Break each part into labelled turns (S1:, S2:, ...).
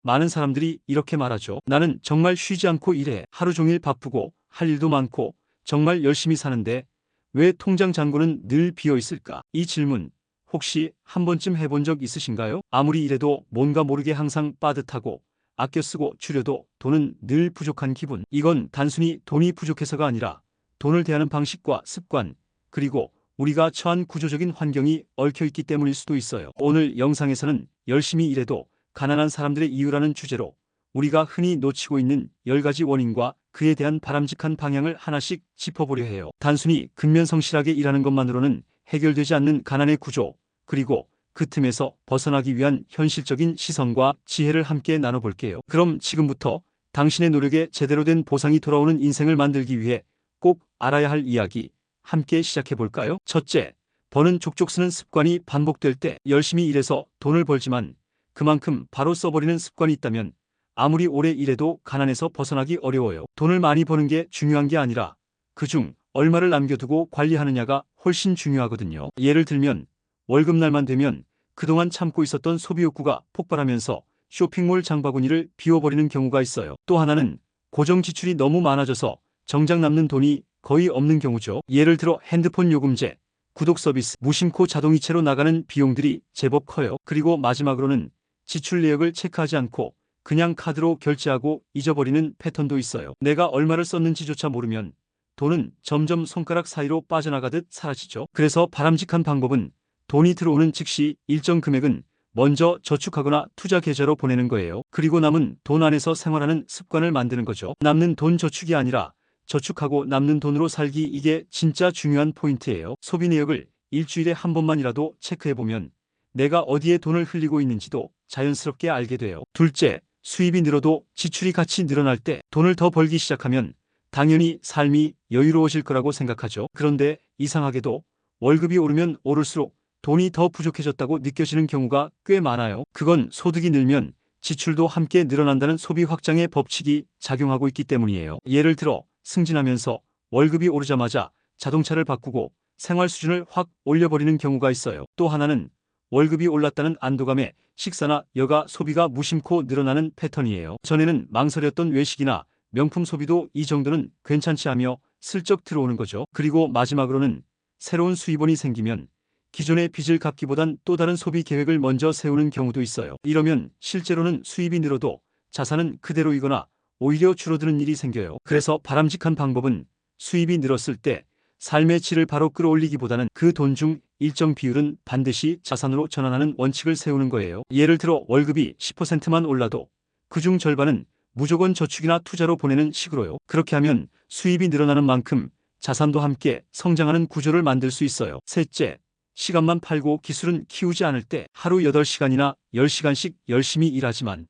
S1: 많은 사람들이 이렇게 말하죠. 나는 정말 쉬지 않고 일해. 하루 종일 바쁘고 할 일도 많고 정말 열심히 사는데 왜 통장 잔고는 늘 비어 있을까? 이 질문 혹시 한 번쯤 해본 적 있으신가요? 아무리 일해도 뭔가 모르게 항상 빠듯하고 아껴 쓰고 줄여도 돈은 늘 부족한 기분. 이건 단순히 돈이 부족해서가 아니라 돈을 대하는 방식과 습관, 그리고 우리가 처한 구조적인 환경이 얽혀있기 때문일 수도 있어요. 오늘 영상에서는 열심히 일해도 가난한 사람들의 이유라는 주제로 우리가 흔히 놓치고 있는 10가지 원인과 그에 대한 바람직한 방향을 하나씩 짚어보려 해요. 단순히 근면성실하게 일하는 것만으로는 해결되지 않는 가난의 구조, 그리고 그 틈에서 벗어나기 위한 현실적인 시선과 지혜를 함께 나눠볼게요. 그럼 지금부터 당신의 노력에 제대로 된 보상이 돌아오는 인생을 만들기 위해 꼭 알아야 할 이야기 함께 시작해볼까요? 첫째, 버는 족족 쓰는 습관이 반복될 때. 열심히 일해서 돈을 벌지만 그만큼 바로 써버리는 습관이 있다면 아무리 오래 일해도 가난에서 벗어나기 어려워요. 돈을 많이 버는 게 중요한 게 아니라 그중 얼마를 남겨두고 관리하느냐가 훨씬 중요하거든요. 예를 들면 월급날만 되면 그동안 참고 있었던 소비 욕구가 폭발하면서 쇼핑몰 장바구니를 비워버리는 경우가 있어요. 또 하나는 고정 지출이 너무 많아져서 정작 남는 돈이 거의 없는 경우죠. 예를 들어 핸드폰 요금제, 구독 서비스, 무심코 자동이체로 나가는 비용들이 제법 커요. 그리고 마지막으로는 지출 내역을 체크하지 않고 그냥 카드로 결제하고 잊어버리는 패턴도 있어요. 내가 얼마를 썼는지조차 모르면 돈은 점점 손가락 사이로 빠져나가듯 사라지죠. 그래서 바람직한 방법은 돈이 들어오는 즉시 일정 금액은 먼저 저축하거나 투자 계좌로 보내는 거예요. 그리고 남은 돈 안에서 생활하는 습관을 만드는 거죠. 남는 돈 저축이 아니라 저축하고 남는 돈으로 살기, 이게 진짜 중요한 포인트예요. 소비 내역을 일주일에 한 번만이라도 체크해보면 내가 어디에 돈을 흘리고 있는지도 자연스럽게 알게 돼요. 둘째, 수입이 늘어도 지출이 같이 늘어날 때. 돈을 더 벌기 시작하면 당연히 삶이 여유로워질 거라고 생각하죠. 그런데 이상하게도 월급이 오르면 오를수록 돈이 더 부족해졌다고 느껴지는 경우가 꽤 많아요. 그건 소득이 늘면 지출도 함께 늘어난다는 소비 확장의 법칙이 작용하고 있기 때문이에요. 예를 들어 승진하면서 월급이 오르자마자 자동차를 바꾸고 생활 수준을 확 올려버리는 경우가 있어요. 또 하나는 월급이 올랐다는 안도감에 식사나 여가 소비가 무심코 늘어나는 패턴이에요. 전에는 망설였던 외식이나 명품 소비도 이 정도는 괜찮지 하며 슬쩍 들어오는 거죠. 그리고 마지막으로는 새로운 수입원이 생기면 기존의 빚을 갚기보단 또 다른 소비 계획을 먼저 세우는 경우도 있어요. 이러면 실제로는 수입이 늘어도 자산은 그대로이거나 오히려 줄어드는 일이 생겨요. 그래서 바람직한 방법은 수입이 늘었을 때 삶의 질을 바로 끌어올리기보다는 그 돈 중 일정 비율은 반드시 자산으로 전환하는 원칙을 세우는 거예요. 예를 들어 월급이 10%만 올라도 그중 절반은 무조건 저축이나 투자로 보내는 식으로요. 그렇게 하면 수입이 늘어나는 만큼 자산도 함께 성장하는 구조를 만들 수 있어요. 셋째, 시간만 팔고 기술은 키우지 않을 때. 하루 8시간이나 10시간씩 열심히 일하지만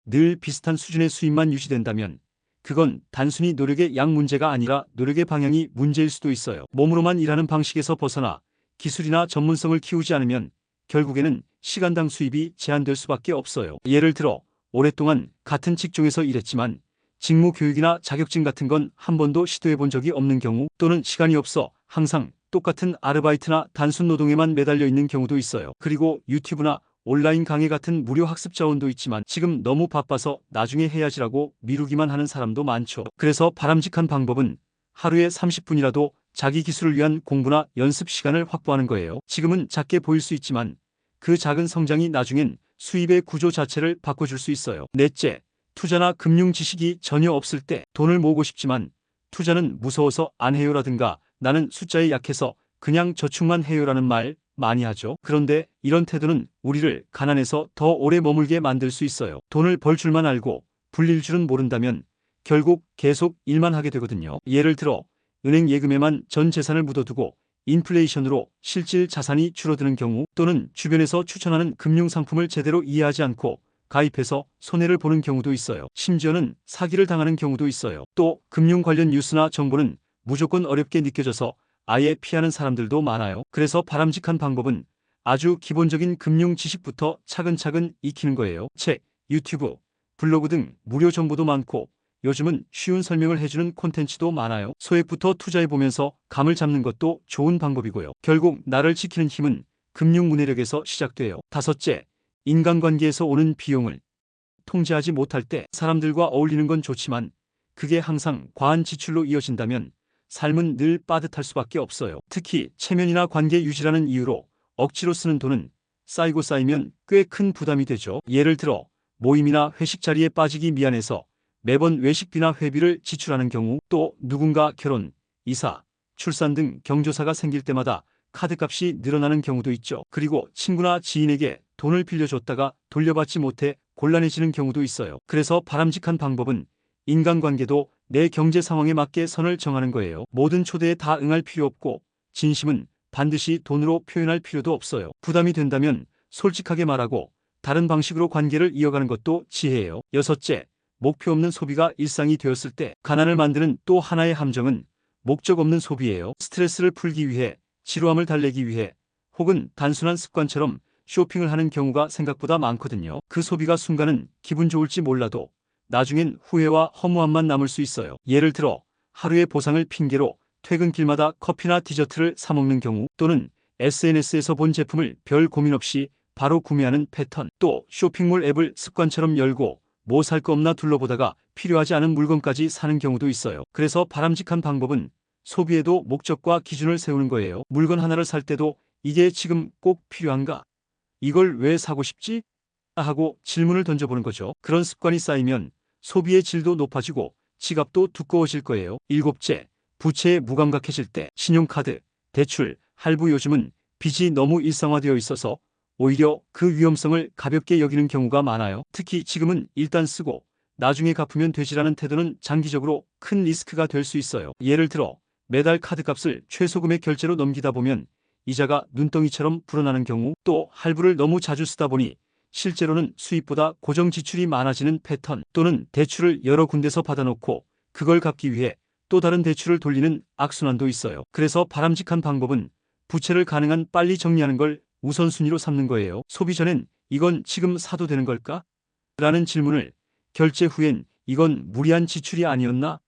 S1: 늘 비슷한 수준의 수입만 유지된다면 그건 단순히 노력의 양 문제가 아니라 노력의 방향이 문제일 수도 있어요. 몸으로만 일하는 방식에서 벗어나 기술이나 전문성을 키우지 않으면 결국에는 시간당 수입이 제한될 수밖에 없어요. 예를 들어 오랫동안 같은 직종에서 일했지만 직무 교육이나 자격증 같은 건 한 번도 시도해 본 적이 없는 경우, 또는 시간이 없어 항상 똑같은 아르바이트나 단순 노동에만 매달려 있는 경우도 있어요. 그리고 유튜브나 온라인 강의 같은 무료 학습 자원도 있지만 지금 너무 바빠서 나중에 해야지라고 미루기만 하는 사람도 많죠. 그래서 바람직한 방법은 하루에 30분이라도 자기 기술을 위한 공부나 연습 시간을 확보하는 거예요. 지금은 작게 보일 수 있지만 그 작은 성장이 나중엔 수입의 구조 자체를 바꿔줄 수 있어요. 넷째, 투자나 금융 지식이 전혀 없을 때. 돈을 모으고 싶지만 투자는 무서워서 안 해요라든가 나는 숫자에 약해서 그냥 저축만 해요라는 말 많이 하죠. 그런데 이런 태도는 우리를 가난해서 더 오래 머물게 만들 수 있어요. 돈을 벌 줄만 알고 불릴 줄은 모른다면 결국 계속 일만 하게 되거든요. 예를 들어 은행 예금에만 전 재산을 묻어두고 인플레이션으로 실질 자산이 줄어드는 경우, 또는 주변에서 추천하는 금융상품을 제대로 이해하지 않고 가입해서 손해를 보는 경우도 있어요. 심지어는 사기를 당하는 경우도 있어요. 또 금융 관련 뉴스나 정보는 무조건 어렵게 느껴져서 아예 피하는 사람들도 많아요. 그래서 바람직한 방법은 아주 기본적인 금융 지식부터 차근차근 익히는 거예요. 책, 유튜브, 블로그 등 무료 정보도 많고 요즘은 쉬운 설명을 해주는 콘텐츠도 많아요. 소액부터 투자해보면서 감을 잡는 것도 좋은 방법이고요. 결국 나를 지키는 힘은 금융 문해력에서 시작돼요. 다섯째, 인간관계에서 오는 비용을 통제하지 못할 때 사람들과 어울리는 건 좋지만 그게 항상 과한 지출로 이어진다면 삶은 늘 빠듯할 수밖에 없어요. 특히 체면이나 관계 유지라는 이유로 억지로 쓰는 돈은 쌓이고 쌓이면 꽤 큰 부담이 되죠. 예를 들어 모임이나 회식 자리에 빠지기 미안해서 매번 외식비나 회비를 지출하는 경우, 또 누군가 결혼, 이사, 출산 등 경조사가 생길 때마다 카드값이 늘어나는 경우도 있죠. 그리고 친구나 지인에게 돈을 빌려줬다가 돌려받지 못해 곤란해지는 경우도 있어요. 그래서 바람직한 방법은 인간관계도 내 경제 상황에 맞게 선을 정하는 거예요. 모든 초대에 다 응할 필요 없고 진심은 반드시 돈으로 표현할 필요도 없어요. 부담이 된다면 솔직하게 말하고 다른 방식으로 관계를 이어가는 것도 지혜예요. 여섯째, 목표 없는 소비가 일상이 되었을 때 가난을 만드는 또 하나의 함정은 목적 없는 소비예요. 스트레스를 풀기 위해, 지루함을 달래기 위해, 혹은 단순한 습관처럼 쇼핑을 하는 경우가 생각보다 많거든요. 그 소비가 순간은 기분 좋을지 몰라도 나중엔 후회와 허무함만 남을 수 있어요. 예를 들어 하루의 보상을 핑계로 퇴근길마다 커피나 디저트를 사 먹는 경우, 또는 SNS에서 본 제품을 별 고민 없이 바로 구매하는 패턴, 또 쇼핑몰 앱을 습관처럼 열고 뭐 살 거 없나 둘러보다가 필요하지 않은 물건까지 사는 경우도 있어요. 그래서 바람직한 방법은 소비에도 목적과 기준을 세우는 거예요. 물건 하나를 살 때도 이게 지금 꼭 필요한가? 이걸 왜 사고 싶지? 하고 질문을 던져보는 거죠. 그런 습관이 쌓이면 소비의 질도 높아지고 지갑도 두꺼워질 거예요. 일곱째, 부채에 무감각해질 때 신용카드, 대출, 할부. 요즘은 빚이 너무 일상화되어 있어서 오히려 그 위험성을 가볍게 여기는 경우가 많아요. 특히 지금은 일단 쓰고 나중에 갚으면 되지라는 태도는 장기적으로 큰 리스크가 될 수 있어요. 예를 들어 매달 카드값을 최소 금액 결제로 넘기다 보면 이자가 눈덩이처럼 불어나는 경우, 또 할부를 너무 자주 쓰다 보니 실제로는 수입보다 고정 지출이 많아지는 패턴, 또는 대출을 여러 군데서 받아놓고 그걸 갚기 위해 또 다른 대출을 돌리는 악순환도 있어요. 그래서 바람직한 방법은 부채를 가능한 빨리 정리하는 걸 우선순위로 삼는 거예요. 소비 전엔 이건 지금 사도 되는 걸까? 라는 질문을, 결제 후엔 이건 무리한 지출이 아니었나?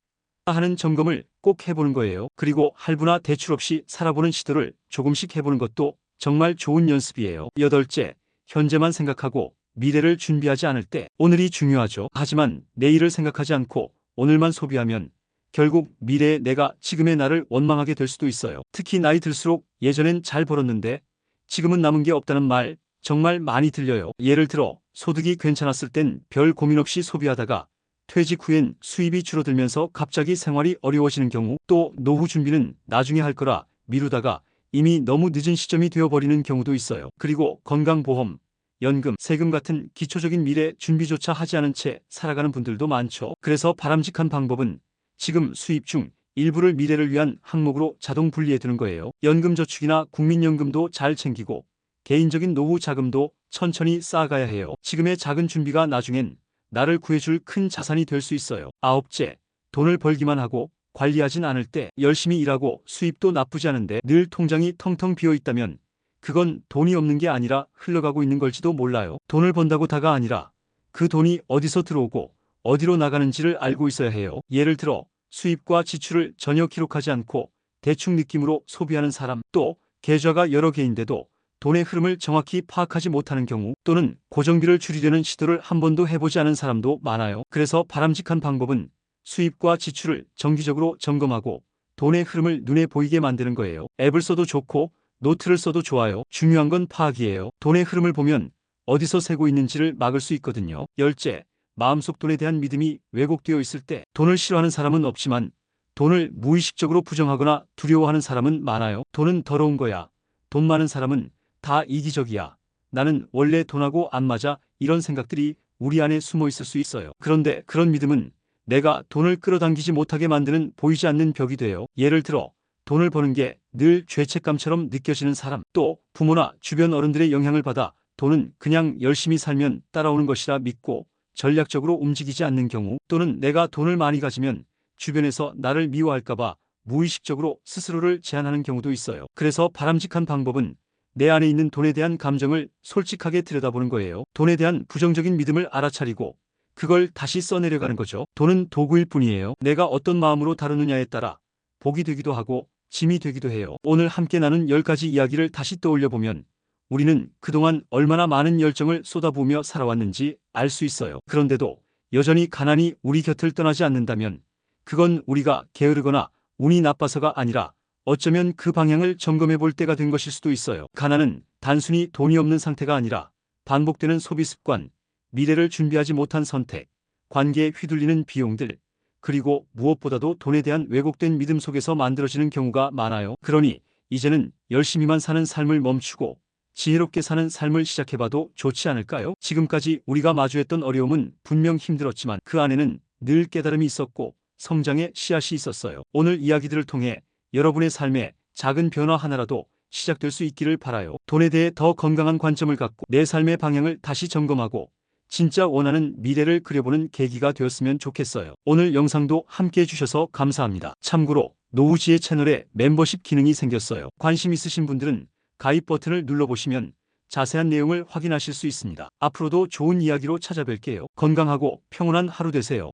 S1: 하는 점검을 꼭 해보는 거예요. 그리고 할부나 대출 없이 살아보는 시도를 조금씩 해보는 것도 정말 좋은 연습이에요. 여덟째, 현재만 생각하고 미래를 준비하지 않을 때. 오늘이 중요하죠. 하지만 내일을 생각하지 않고 오늘만 소비하면 결국 미래의 내가 지금의 나를 원망하게 될 수도 있어요. 특히 나이 들수록 예전엔 잘 벌었는데 지금은 남은 게 없다는 말 정말 많이 들려요. 예를 들어 소득이 괜찮았을 땐 별 고민 없이 소비하다가 퇴직 후엔 수입이 줄어들면서 갑자기 생활이 어려워지는 경우, 또 노후 준비는 나중에 할 거라 미루다가 이미 너무 늦은 시점이 되어버리는 경우도 있어요. 그리고 건강보험, 연금, 세금 같은 기초적인 미래 준비조차 하지 않은 채 살아가는 분들도 많죠. 그래서 바람직한 방법은 지금 수입 중 일부를 미래를 위한 항목으로 자동 분리해 두는 거예요. 연금저축이나 국민연금도 잘 챙기고 개인적인 노후 자금도 천천히 쌓아가야 해요. 지금의 작은 준비가 나중엔 나를 구해줄 큰 자산이 될 수 있어요. 아홉째, 돈을 벌기만 하고 관리하진 않을 때. 열심히 일하고 수입도 나쁘지 않은데 늘 통장이 텅텅 비어 있다면 그건 돈이 없는 게 아니라 흘러가고 있는 걸지도 몰라요. 돈을 번다고 다가 아니라 그 돈이 어디서 들어오고 어디로 나가는지를 알고 있어야 해요. 예를 들어 수입과 지출을 전혀 기록하지 않고 대충 느낌으로 소비하는 사람, 또 계좌가 여러 개인데도 돈의 흐름을 정확히 파악하지 못하는 경우, 또는 고정비를 줄이려는 시도를 한 번도 해보지 않은 사람도 많아요. 그래서 바람직한 방법은 수입과 지출을 정기적으로 점검하고 돈의 흐름을 눈에 보이게 만드는 거예요. 앱을 써도 좋고 노트를 써도 좋아요. 중요한 건 파악이에요. 돈의 흐름을 보면 어디서 새고 있는지를 막을 수 있거든요. 열째, 마음속 돈에 대한 믿음이 왜곡되어 있을 때. 돈을 싫어하는 사람은 없지만 돈을 무의식적으로 부정하거나 두려워하는 사람은 많아요. 돈은 더러운 거야. 돈 많은 사람은 다 이기적이야. 나는 원래 돈하고 안 맞아. 이런 생각들이 우리 안에 숨어 있을 수 있어요. 그런데 그런 믿음은 내가 돈을 끌어당기지 못하게 만드는 보이지 않는 벽이 돼요. 예를 들어 돈을 버는 게 늘 죄책감처럼 느껴지는 사람, 또 부모나 주변 어른들의 영향을 받아 돈은 그냥 열심히 살면 따라오는 것이라 믿고 전략적으로 움직이지 않는 경우, 또는 내가 돈을 많이 가지면 주변에서 나를 미워할까봐 무의식적으로 스스로를 제한하는 경우도 있어요. 그래서 바람직한 방법은 내 안에 있는 돈에 대한 감정을 솔직하게 들여다보는 거예요. 돈에 대한 부정적인 믿음을 알아차리고 그걸 다시 써내려가는 거죠. 돈은 도구일 뿐이에요. 내가 어떤 마음으로 다루느냐에 따라 복이 되기도 하고 짐이 되기도 해요. 오늘 함께 나눈 10가지 이야기를 다시 떠올려 보면 우리는 그동안 얼마나 많은 열정을 쏟아부으며 살아왔는지 알 수 있어요. 그런데도 여전히 가난이 우리 곁을 떠나지 않는다면 그건 우리가 게으르거나 운이 나빠서가 아니라 어쩌면 그 방향을 점검해 볼 때가 된 것일 수도 있어요. 가난은 단순히 돈이 없는 상태가 아니라 반복되는 소비 습관, 미래를 준비하지 못한 선택, 관계에 휘둘리는 비용들, 그리고 무엇보다도 돈에 대한 왜곡된 믿음 속에서 만들어지는 경우가 많아요. 그러니 이제는 열심히만 사는 삶을 멈추고 지혜롭게 사는 삶을 시작해봐도 좋지 않을까요? 지금까지 우리가 마주했던 어려움은 분명 힘들었지만 그 안에는 늘 깨달음이 있었고 성장의 씨앗이 있었어요. 오늘 이야기들을 통해 여러분의 삶에 작은 변화 하나라도 시작될 수 있기를 바라요. 돈에 대해 더 건강한 관점을 갖고 내 삶의 방향을 다시 점검하고 진짜 원하는 미래를 그려보는 계기가 되었으면 좋겠어요. 오늘 영상도 함께 해주셔서 감사합니다. 참고로 노우지의 채널에 멤버십 기능이 생겼어요. 관심 있으신 분들은 가입 버튼을 눌러보시면 자세한 내용을 확인하실 수 있습니다. 앞으로도 좋은 이야기로 찾아뵐게요. 건강하고 평온한 하루 되세요.